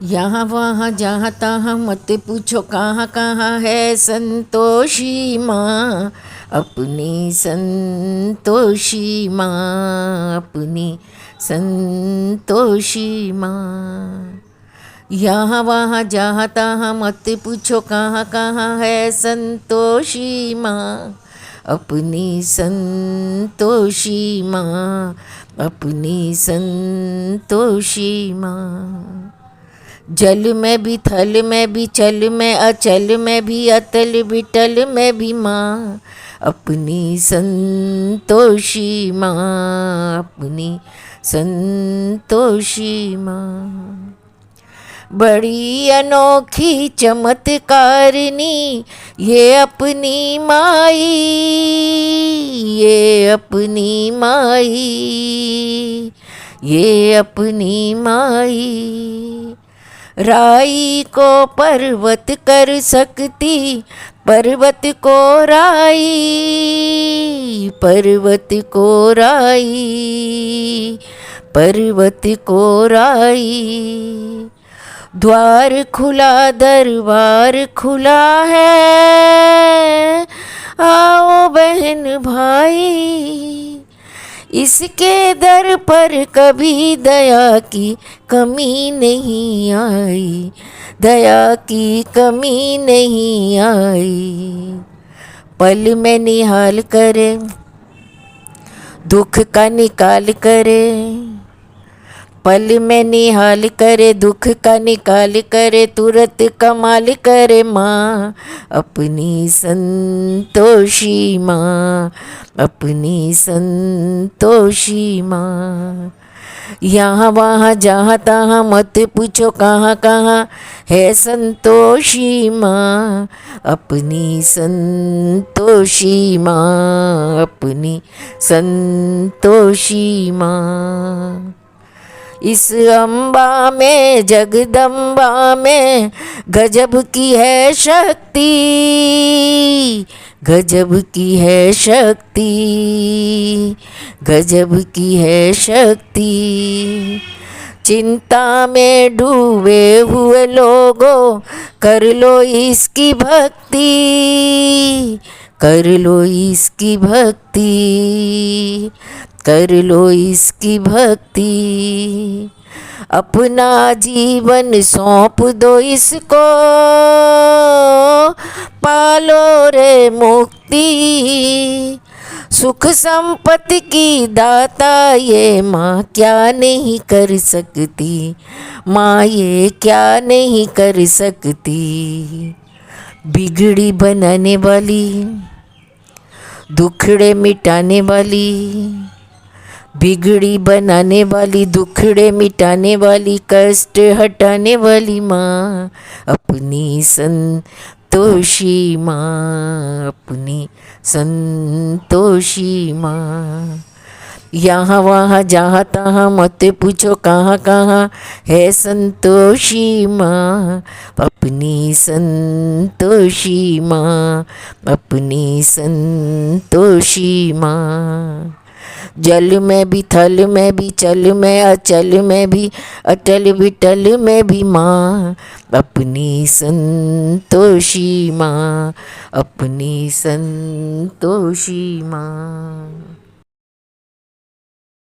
यहाँ वहाँ जहाँ तहाँ मत पूछो कहाँ कहाँ है संतोषी माँ, अपनी संतोषी माँ, अपनी संतोषी माँ। यहाँ वहाँ जहाँ तहाँ मत पूछो कहाँ कहाँ है संतोषी माँ, अपनी संतोषी माँ, अपनी संतोषी माँ। जल में भी थल में भी चल में अचल में भी अतल बिटल में भी माँ, अपनी संतोषी माँ, अपनी संतोषी माँ। बड़ी अनोखी चमत्कारिणी ये अपनी माई, ये अपनी माई, ये अपनी माई। राई को पर्वत कर सकती, पर्वत को राई, पर्वत को राई, पर्वत को राई। द्वार खुला दरबार खुला है, आओ बहन भाई, इसके दर पर कभी दया की कमी नहीं आई, दया की कमी नहीं आई। पल में निहाल करे, दुख का निकाल करे, पल में निहाल करे, दुख का निकाल करे, तुरंत कमाल करे माँ, अपनी संतोषी माँ, अपनी संतोषी माँ। यहाँ वहाँ जहाँ तहाँ मत पूछो कहाँ कहाँ है संतोषी माँ, अपनी संतोषी माँ, अपनी संतोषी माँ। इस अम्बा में जगदम्बा में गजब की है शक्ति, गजब की है शक्ति, गजब की है शक्ति। चिंता में डूबे हुए लोगों कर लो इसकी भक्ति, कर लो इसकी भक्ति, कर लो इसकी भक्ति। अपना जीवन सौंप दो इसको, पालो रे मुक्ति। सुख संपत्ति की दाता ये माँ क्या नहीं कर सकती, माँ ये क्या नहीं कर सकती। बिगड़ी बनाने वाली, दुखड़े मिटाने वाली, बिगड़ी बनाने वाली, दुखड़े मिटाने वाली, कष्ट हटाने वाली माँ, अपनी संतोषी माँ, अपनी संतोषी माँ। यहाँ वहाँ जहाँ तहाँ मत पूछो कहाँ कहाँ है संतोषी माँ, अपनी संतोषी माँ, अपनी संतोषी माँ। जल में भी थल में भी चल में अचल में भी अटल बिटल में भी माँ, अपनी संतोषी माँ, अपनी संतोषी माँ।